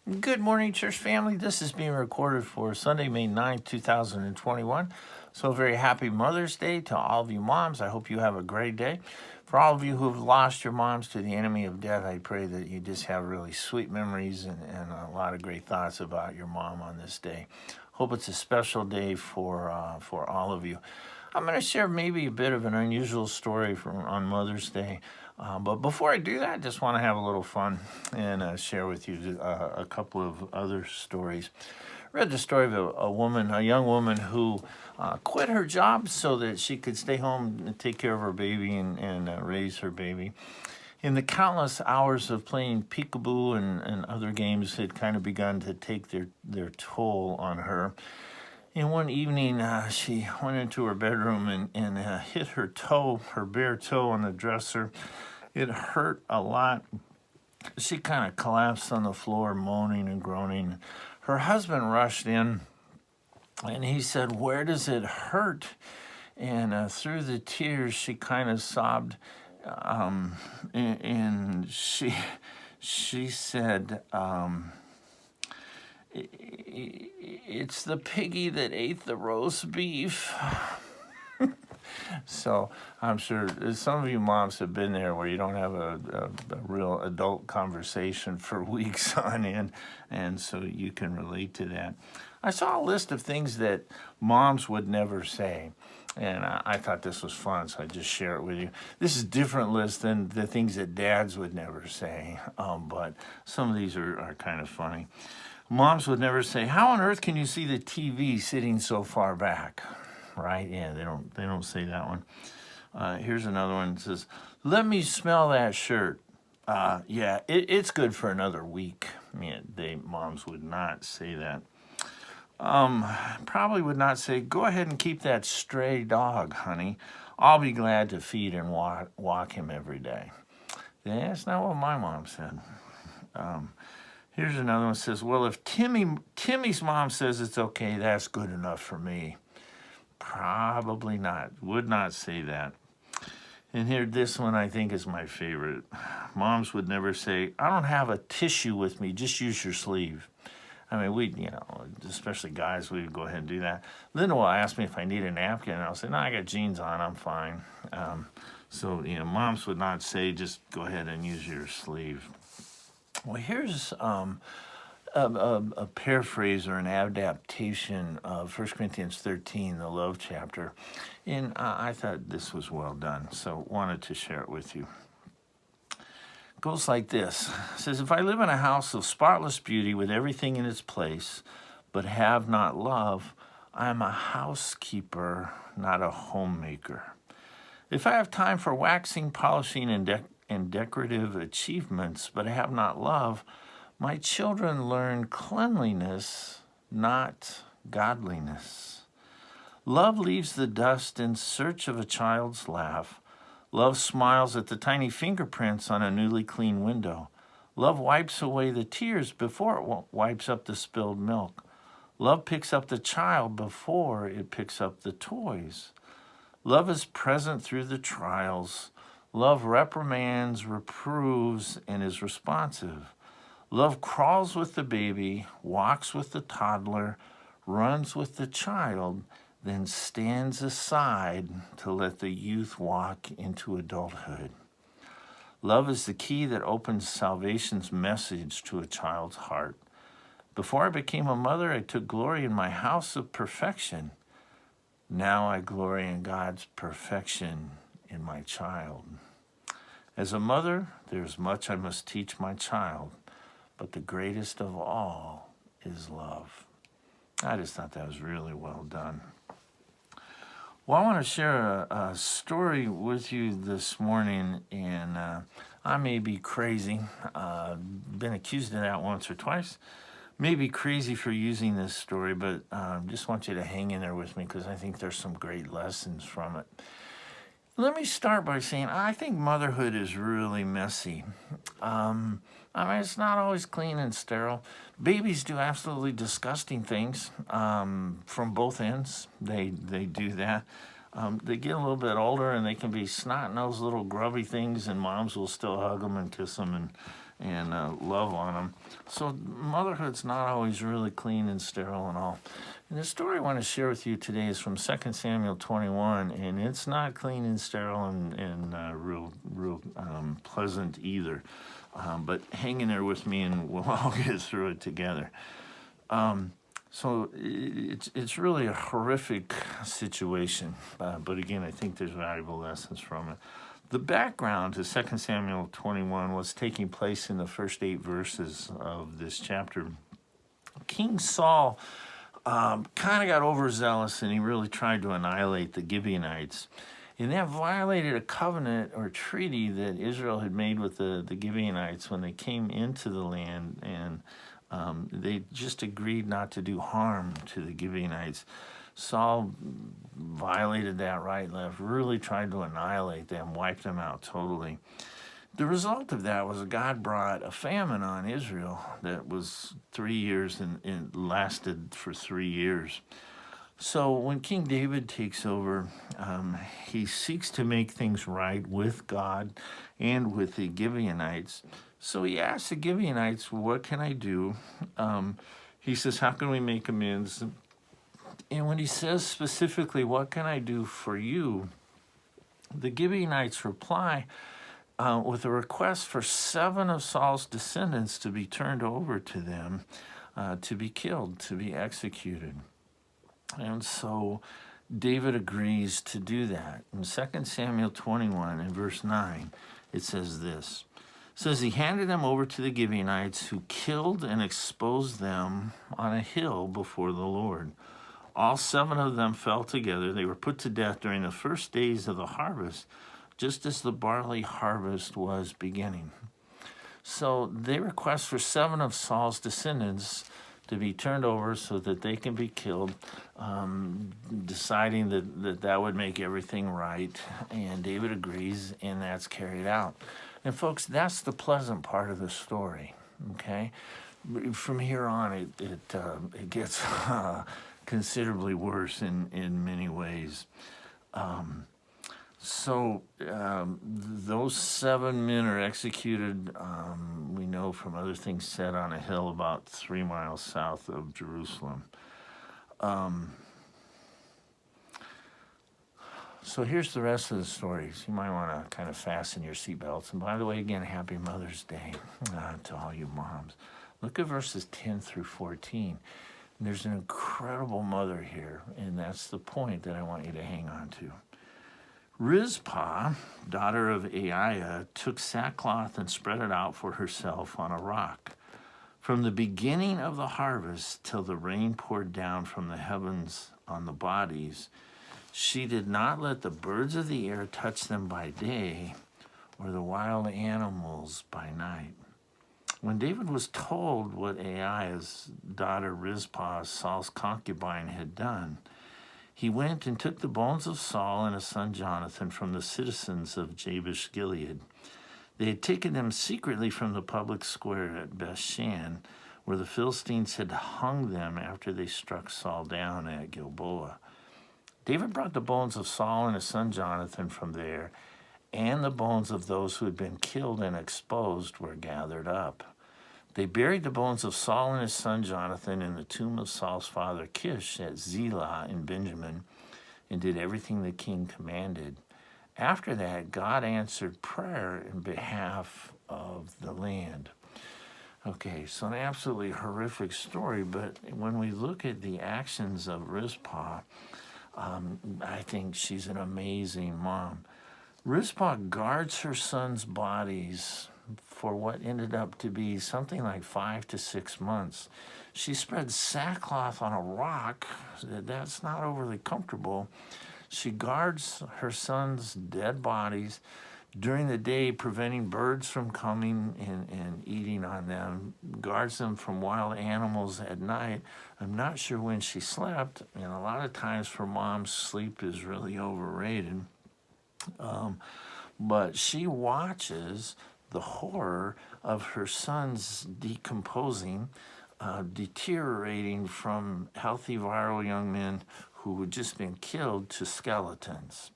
Good morning, church family. This is being recorded for Sunday, May 9th, 2021. So, very happy Mother's Day to all of you moms. I hope you have a great day. For all of you who have lost your moms to the enemy of death, I pray that you just have really sweet memories and a lot of great thoughts about your mom on this day. Hope it's a special day for all of you. I'm going to share maybe a bit of an unusual story on Mother's Day. But before I do that, I just want to have a little fun and share with you a couple of other stories. I read the story of a young woman who quit her job so that she could stay home and take care of her baby and raise her baby. In the countless hours of playing peekaboo and other games had kind of begun to take their toll on her. And one evening, she went into her bedroom and hit her bare toe on the dresser. It hurt a lot. She kind of collapsed on the floor, moaning and groaning. Her husband rushed in, and he said, "Where does it hurt?" And through the tears, she kind of sobbed, and she said, "It's the piggy that ate the roast beef." So I'm sure some of you moms have been there where you don't have a real adult conversation for weeks on end, and so you can relate to that. I saw a list of things that moms would never say, and I thought this was fun, so I just share it with you. This is a different list than the things that dads would never say, but some of these are kind of funny. Moms would never say, "How on earth can you see the TV sitting so far back?" Right? Yeah, they don't say that one. Here's another one that says, "Let me smell that shirt." Yeah, it's good for another week. Yeah, moms would not say that. Probably would not say, "Go ahead and keep that stray dog, honey. I'll be glad to feed and walk him every day." That's not what my mom said. Here's another one that says, "Well, if Timmy's mom says it's okay, that's good enough for me." Probably not. Would not say that. And here, this one I think is my favorite. Moms would never say, "I don't have a tissue with me, just use your sleeve." I mean, especially guys, we would go ahead and do that. Linda will ask me if I need a napkin, and I'll say, "No, I got jeans on, I'm fine." So, moms would not say, "Just go ahead and use your sleeve." Well, here's a paraphrase or an adaptation of 1 Corinthians 13, the love chapter. And I thought this was well done, so wanted to share it with you. It goes like this. It says, "If I live in a house of spotless beauty with everything in its place, but have not love, I am a housekeeper, not a homemaker. If I have time for waxing, polishing, and decorative achievements, but I have not love, my children learn cleanliness, not godliness. Love leaves the dust in search of a child's laugh. Love smiles at the tiny fingerprints on a newly clean window. Love wipes away the tears before it wipes up the spilled milk. Love picks up the child before it picks up the toys. Love is present through the trials. Love reprimands, reproves, and is responsive. Love crawls with the baby, walks with the toddler, runs with the child, then stands aside to let the youth walk into adulthood. Love is the key that opens salvation's message to a child's heart. Before I became a mother, I took glory in my house of perfection. Now I glory in God's perfection in my child. As a mother, there's much I must teach my child, but the greatest of all is love." I just thought that was really well done. Well, I want to share a story with you this morning, and I may be crazy. Been accused of that once or twice. Maybe crazy for using this story, but just want you to hang in there with me because I think there's some great lessons from it. Let me start by saying I think motherhood is really messy. It's not always clean and sterile. Babies do absolutely disgusting things from both ends. They do that. They get a little bit older and they can be snot-nosed little grubby things, and moms will still hug them and kiss them and love on them. So motherhood's not always really clean and sterile and all. And the story I want to share with you today is from 2 Samuel 21, and it's not clean and sterile and real pleasant either. But hang in there with me, and we'll all get through it together. So it's really a horrific situation, but again, I think there's valuable lessons from it. The background to 2 Samuel 21 was taking place in the first 8 verses of this chapter. King Saul kind of got overzealous, and he really tried to annihilate the Gibeonites. And that violated a covenant or treaty that Israel had made with the Gibeonites when they came into the land, and they just agreed not to do harm to the Gibeonites. Saul violated that right and left, really tried to annihilate them, wipe them out totally. The result of that was God brought a famine on Israel that was 3 years and lasted for 3 years. So when King David takes over, he seeks to make things right with God and with the Gibeonites. So he asks the Gibeonites, what can I do? He says, how can we make amends? And when he says specifically, what can I do for you? The Gibeonites reply with a request for 7 of Saul's descendants to be turned over to them, to be killed, to be executed. And so David agrees to do that. In 2 Samuel 21, in verse 9, it says this. It says, he handed them over to the Gibeonites, who killed and exposed them on a hill before the Lord. All 7 of them fell together. They were put to death during the first days of the harvest, just as the barley harvest was beginning. So they request for 7 of Saul's descendants to be turned over so that they can be killed, deciding that would make everything right. And David agrees, and that's carried out. And folks, that's the pleasant part of the story, okay? From here on, it gets considerably worse in many ways. So those 7 men are executed, we know from other things said, on a hill about 3 miles south of Jerusalem. So here's the rest of the stories. You might want to kind of fasten your seatbelts. And by the way, again, happy Mother's Day to all you moms. Look at verses 10 through 14. And there's an incredible mother here, and that's the point that I want you to hang on to. Rizpah, daughter of Aiah, took sackcloth and spread it out for herself on a rock. From the beginning of the harvest till the rain poured down from the heavens on the bodies, she did not let the birds of the air touch them by day, or the wild animals by night. When David was told what Aiah's daughter Rizpah, Saul's concubine, had done, he went and took the bones of Saul and his son Jonathan from the citizens of Jabesh Gilead. They had taken them secretly from the public square at Bethshan, where the Philistines had hung them after they struck Saul down at Gilboa. David brought the bones of Saul and his son Jonathan from there, and the bones of those who had been killed and exposed were gathered up. They buried the bones of Saul and his son Jonathan in the tomb of Saul's father Kish at Zelah in Benjamin, and did everything the king commanded. After that, God answered prayer in behalf of the land. Okay, so an absolutely horrific story, but when we look at the actions of Rizpah, I think she's an amazing mom. Rizpah guards her son's bodies for what ended up to be something like 5 to 6 months. She spread sackcloth on a rock. That's not overly comfortable. She guards her son's dead bodies during the day, preventing birds from coming and eating on them, guards them from wild animals at night. I'm not sure when she slept, and a lot of times for moms, sleep is really overrated. But she watches the horror of her son's decomposing, deteriorating from healthy, viral young men who had just been killed to skeletons.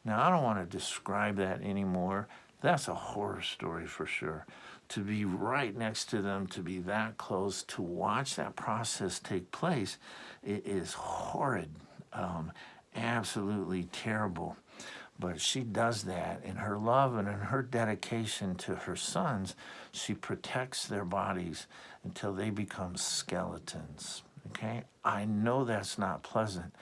Now, I don't want to describe that anymore. That's a horror story for sure. to be right next to them, to be that close, to watch that process take place, it is horrid, absolutely terrible. But she does that in her love and in her dedication to her sons. She protects their bodies until they become skeletons. Okay? I know that's not pleasant,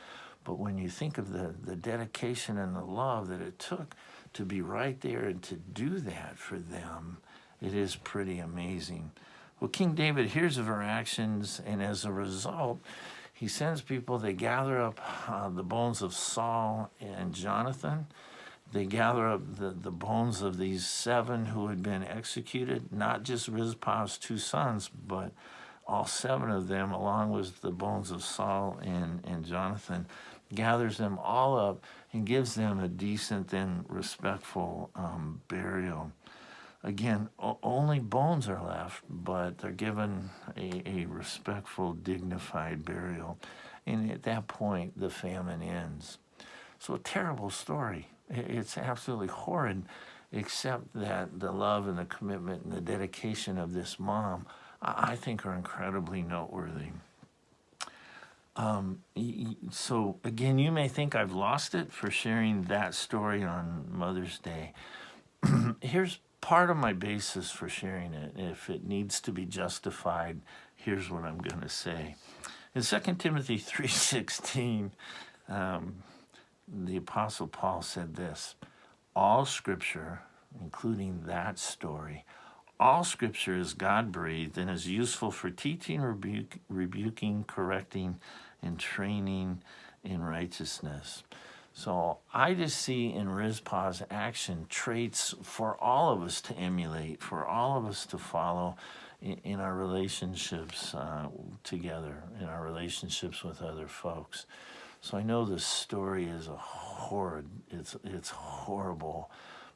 but when you think of the dedication and the love that it took to be right there and to do that for them, it is pretty amazing. Well, King David hears of her actions, and as a result, he sends people, they gather up the bones of Saul and Jonathan. They gather up the bones of these 7 who had been executed, not just Rizpah's 2 sons, but all 7 of them, along with the bones of Saul and Jonathan, gathers them all up and gives them a decent and respectful burial. Again, only bones are left, but they're given a respectful, dignified burial. And at that point, the famine ends. So a terrible story. It's absolutely horrid, except that the love and the commitment and the dedication of this mom, I think, are incredibly noteworthy. So again, you may think I've lost it for sharing that story on Mother's Day. Here's part of my basis for sharing it. If it needs to be justified, here's what I'm going to say. In 2 Timothy 3:16, the Apostle Paul said this: all Scripture, including that story, all Scripture is God-breathed and is useful for teaching, rebuking, correcting, and training in righteousness. So I just see in Rizpah's action traits for all of us to emulate, for all of us to follow in our relationships together, in our relationships with other folks. So I know this story is it's horrible.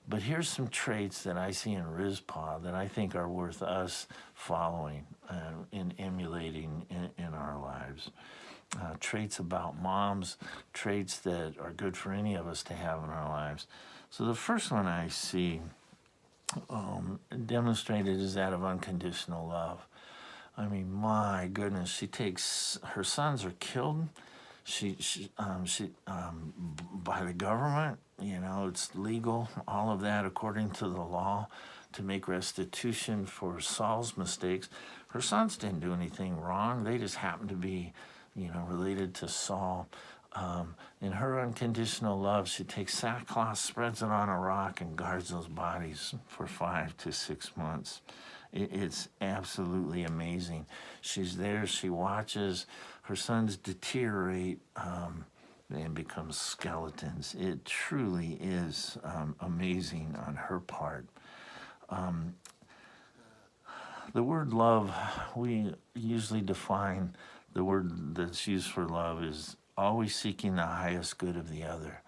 But here's some traits that I see in Rizpah that I think are worth us following and emulating in our lives. Traits about moms, traits that are good for any of us to have in our lives. So the first one I see demonstrated is that of unconditional love. I mean, my goodness, her sons are killed. She by the government, it's legal, all of that according to the law, to make restitution for Saul's mistakes. Her sons didn't do anything wrong. They just happened to be, related to Saul. In her unconditional love, she takes sackcloth, spreads it on a rock, and guards those bodies for 5 to 6 months. It's absolutely amazing. She's there, she watches her sons deteriorate and become skeletons. It truly is amazing on her part. The word love, we usually define the word that's used for love is always seeking the highest good of the other.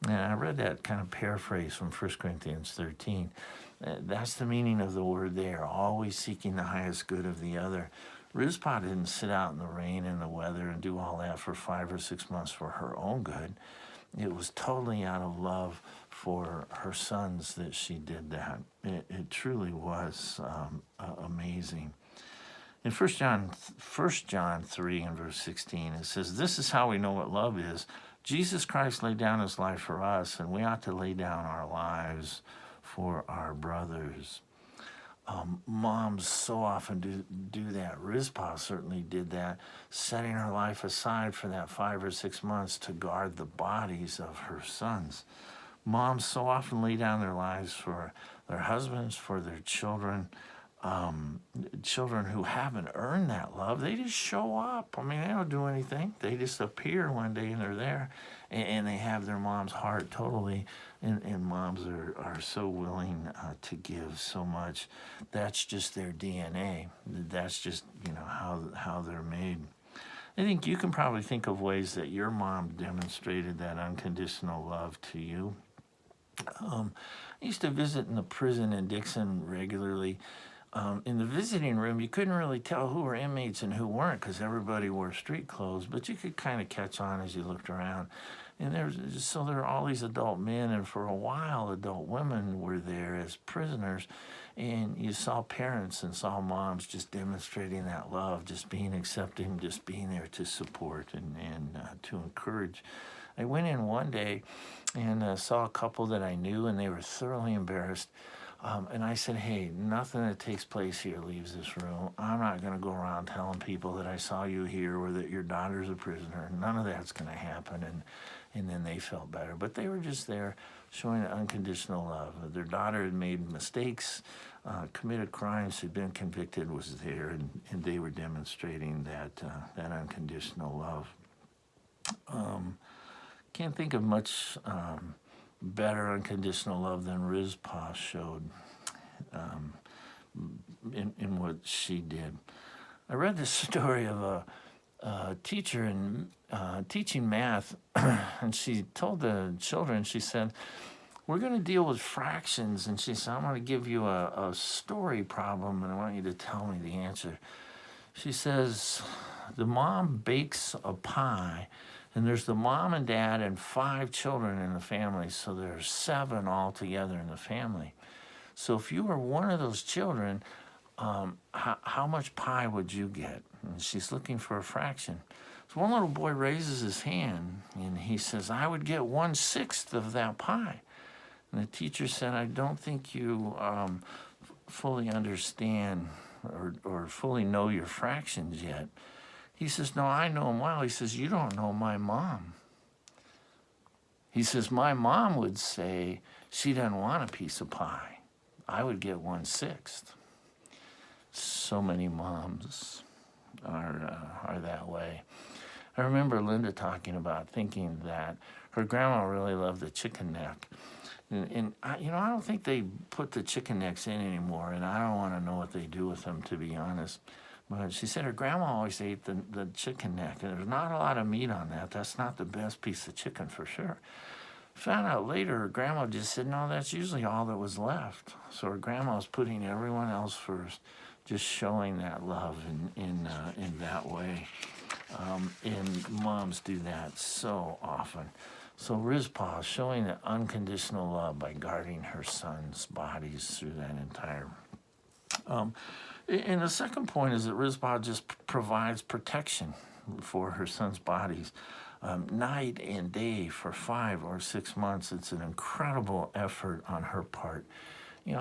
And I read that kind of paraphrase from 1 Corinthians 13. That's the meaning of the word there, always seeking the highest good of the other. Rizpah didn't sit out in the rain and the weather and do all that for 5 or 6 months for her own good. It was totally out of love for her sons that she did that. It truly was amazing. In 1 John 3 and verse 16, it says, "This is how we know what love is. Jesus Christ laid down his life for us, and we ought to lay down our lives for our brothers." Moms so often do that. Rizpah certainly did that, setting her life aside for that 5 or 6 months to guard the bodies of her sons. Moms so often lay down their lives for their husbands, for their children, children who haven't earned that love. They just show up. I mean, they don't do anything. They just appear one day and they're there, and they have their mom's heart totally. And moms are so willing to give so much. That's just their DNA. That's just how they're made. I think you can probably think of ways that your mom demonstrated that unconditional love to you. I used to visit in the prison in Dixon regularly. In the visiting room, you couldn't really tell who were inmates and who weren't because everybody wore street clothes, but you could kind of catch on as you looked around. And there were all these adult men, and for a while, adult women were there as prisoners. And you saw parents and saw moms just demonstrating that love, just being accepting, just being there to support and to encourage. I went in one day and saw a couple that I knew, and they were thoroughly embarrassed. And I said, hey, nothing that takes place here leaves this room. I'm not going to go around telling people that I saw you here or that your daughter's a prisoner. None of that's going to happen. And then they felt better. But they were just there showing unconditional love. Their daughter had made mistakes, committed crimes, had been convicted, was there, and they were demonstrating that unconditional love. Can't think of much better unconditional love than Rizpah showed in what she did. I read this story of a teacher in teaching math, and she told the children, she said, we're going to deal with fractions. And she said, I'm going to give you a story problem, and I want you to tell me the answer. She says, the mom bakes a pie, and there's the mom and dad and 5 children in the family, so there's 7 altogether in the family. So if you were one of those children, how much pie would you get? And she's looking for a fraction. So one little boy raises his hand, and he says, I would get 1/6 of that pie. And the teacher said, I don't think you fully understand or fully know your fractions yet. He says, no, I know them well. He says, you don't know my mom. He says, my mom would say she doesn't want a piece of pie. I would get 1/6. So many moms are that way. I remember Linda talking about thinking that her grandma really loved the chicken neck. And I don't think they put the chicken necks in anymore, and I don't want to know what they do with them, to be honest. But she said her grandma always ate the chicken neck, and there's not a lot of meat on that. That's not the best piece of chicken for sure. Found out later her grandma just said, no, that's usually all that was left. So her grandma was putting everyone else first, just showing that love in that way. And moms do that so often. So Rizpah showing that unconditional love by guarding her son's bodies through that entire. And the second point is that Rizpah just provides protection for her son's bodies. Night and day for 5 or 6 months. It's an incredible effort on her part. We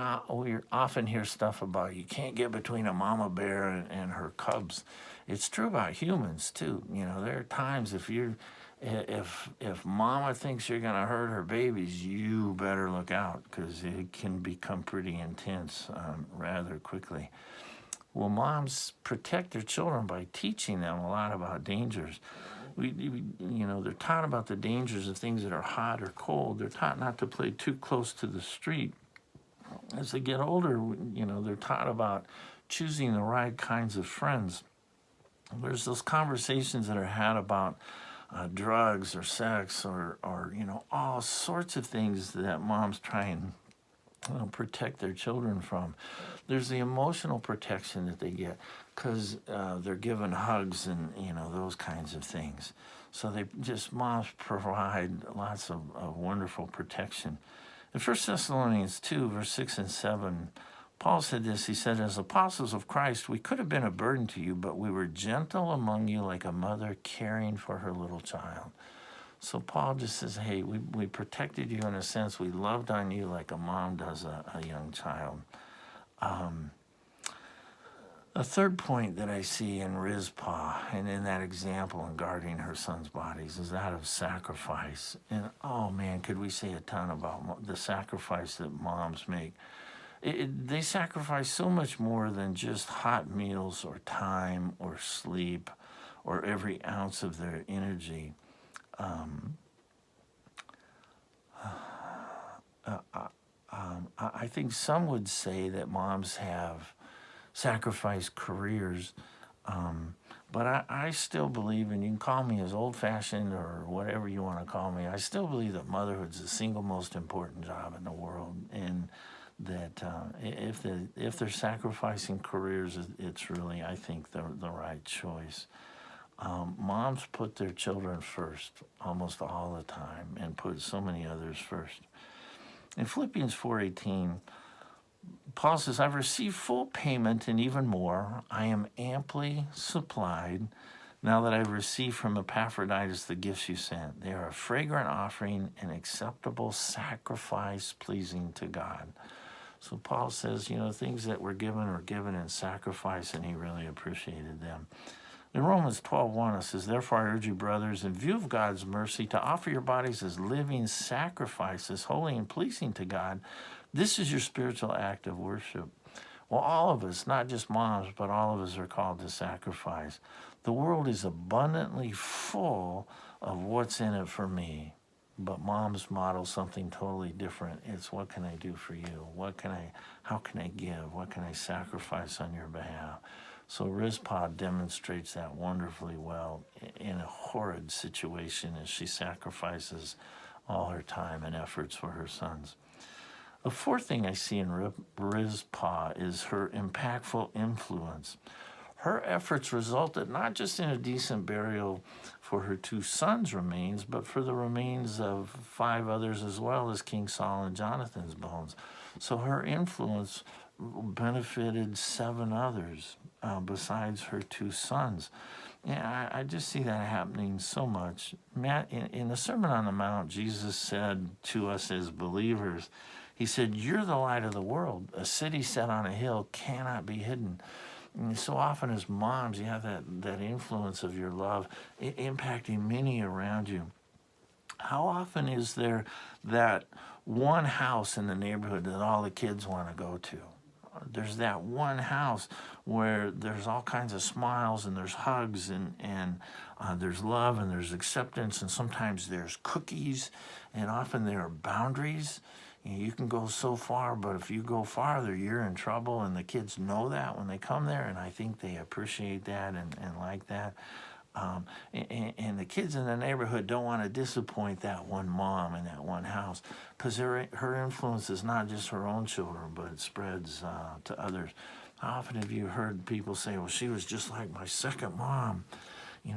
often hear stuff about you can't get between a mama bear and her cubs. It's true about humans too. There are times if mama thinks you're gonna hurt her babies, you better look out, because it can become pretty intense rather quickly. Well, moms protect their children by teaching them a lot about dangers. They're taught about the dangers of things that are hot or cold. They're taught not to play too close to the street. As they get older, they're taught about choosing the right kinds of friends. There's those conversations that are had about drugs or sex or all sorts of things that moms try and protect their children from. There's the emotional protection that they get because they're given hugs and those kinds of things. So moms provide lots of wonderful protection. In 1 Thessalonians 2, verse 6 and 7, Paul said this. He said, as apostles of Christ, we could have been a burden to you, but we were gentle among you like a mother caring for her little child. So Paul just says, hey, we protected you in a sense. We loved on you like a mom does a young child. A third point that I see in Rizpah and in that example in guarding her son's bodies is that of sacrifice. And, oh, man, could we say a ton about the sacrifice that moms make. They sacrifice so much more than just hot meals or time or sleep or every ounce of their energy. I think some would say that moms have sacrificed careers, but I still believe, and you can call me as old-fashioned or whatever you want to call me, I still believe that motherhood's the single most important job in the world, and that if they're sacrificing careers, it's really, I think, the right choice. Moms put their children first almost all the time and put so many others first. In Philippians 4:18, Paul says, I've received full payment and even more. I am amply supplied now that I've received from Epaphroditus the gifts you sent. They are a fragrant offering, an acceptable sacrifice pleasing to God. So Paul says, things that were given in sacrifice, and he really appreciated them. In Romans 12:1, it says, therefore I urge you, brothers, in view of God's mercy, to offer your bodies as living sacrifices, holy and pleasing to God. This is your spiritual act of worship. Well, all of us, not just moms, but all of us are called to sacrifice. The world is abundantly full of what's in it for me. But moms model something totally different. It's what can I do for you? How can I give? What can I sacrifice on your behalf? So Rizpah demonstrates that wonderfully well in a horrid situation as she sacrifices all her time and efforts for her sons. The fourth thing I see in Rizpah is her impactful influence. Her efforts resulted not just in a decent burial for her 2 sons' remains, but for the remains of 5 others as well as King Saul and Jonathan's bones. So her influence benefited 7 others besides her 2 sons. Yeah, I just see that happening so much. In the Sermon on the Mount, Jesus said to us as believers, he said, you're the light of the world. A city set on a hill cannot be hidden. And so often as moms, you have that influence of your love impacting many around you. How often is there that one house in the neighborhood that all the kids want to go to? There's that one house where there's all kinds of smiles and there's hugs and there's love and there's acceptance, and sometimes there's cookies, and often there are boundaries. You can go so far, but if you go farther, you're in trouble, and the kids know that when they come there, and I think they appreciate that and like that. And the kids in the neighborhood don't want to disappoint that one mom in that one house, because her influence is not just her own children, but it spreads to others. How often have you heard people say, well, she was just like my second mom?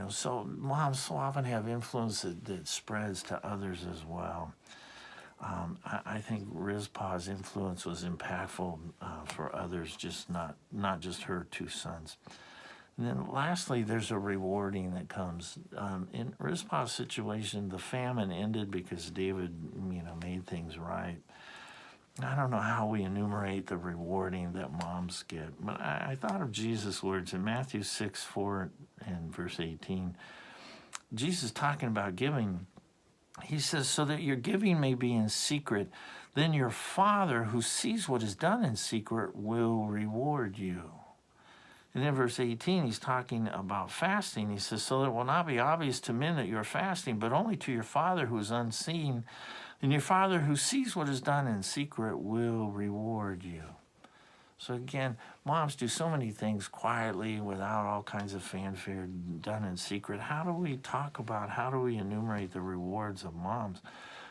So moms so often have influence that spreads to others as well. I think Rizpah's influence was impactful for others, just not just her 2 sons. And then lastly, there's a rewarding that comes. In Rizpah's situation, the famine ended because David, made things right. I don't know how we enumerate the rewarding that moms get, but I thought of Jesus' words in Matthew 6:4 and verse 18. Jesus talking about giving. He says, so that your giving may be in secret, then your Father who sees what is done in secret will reward you. And in verse 18, he's talking about fasting. He says, so that it will not be obvious to men that you're fasting, but only to your Father who is unseen. And your Father who sees what is done in secret will reward you. So again, moms do so many things quietly without all kinds of fanfare, done in secret. How do we enumerate the rewards of moms?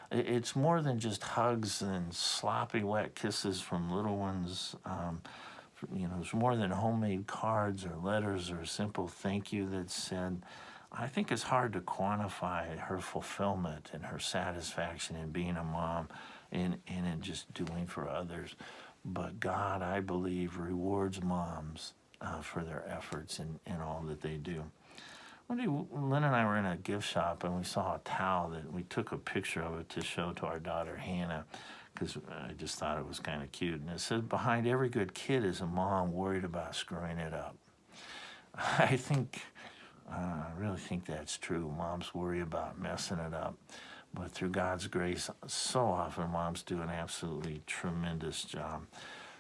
It's more than just hugs and sloppy wet kisses from little ones. It's more than homemade cards or letters or a simple thank you that's said. I think it's hard to quantify her fulfillment and her satisfaction in being a mom and in just doing for others. But God, I believe, rewards moms for their efforts in all that they do. One day, Lynn and I were in a gift shop, and we saw a towel that we took a picture of it to show to our daughter, Hannah, because I just thought it was kind of cute. And it said, behind every good kid is a mom worried about screwing it up. I really think that's true. Moms worry about messing it up. But through God's grace, so often moms do an absolutely tremendous job.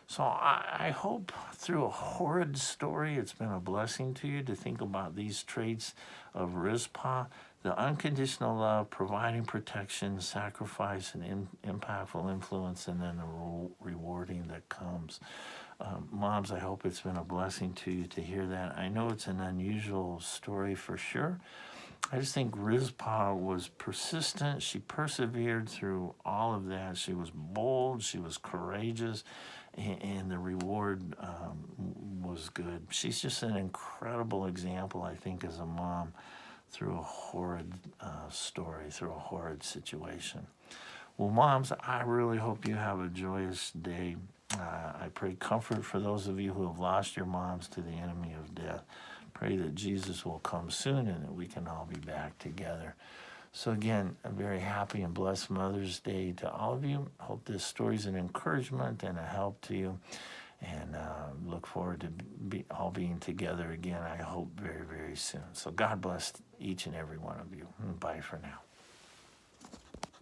So I hope through a horrid story, it's been a blessing to you to think about these traits of Rizpah, the unconditional love, providing protection, sacrifice, and impactful influence, and then the rewarding that comes. Moms, I hope it's been a blessing to you to hear that. I know it's an unusual story for sure. I just think Rizpah was persistent. She persevered through all of that. She was bold. She was courageous. And the reward was good. She's just an incredible example, I think, as a mom through a horrid story, through a horrid situation. Well, moms, I really hope you have a joyous day. I pray comfort for those of you who have lost your moms to the enemy of death. Pray that Jesus will come soon and that we can all be back together. So again, a very happy and blessed Mother's Day to all of you. Hope this story is an encouragement and a help to you. And look forward to all being together again, I hope, very, very soon. So God bless each and every one of you. Bye for now.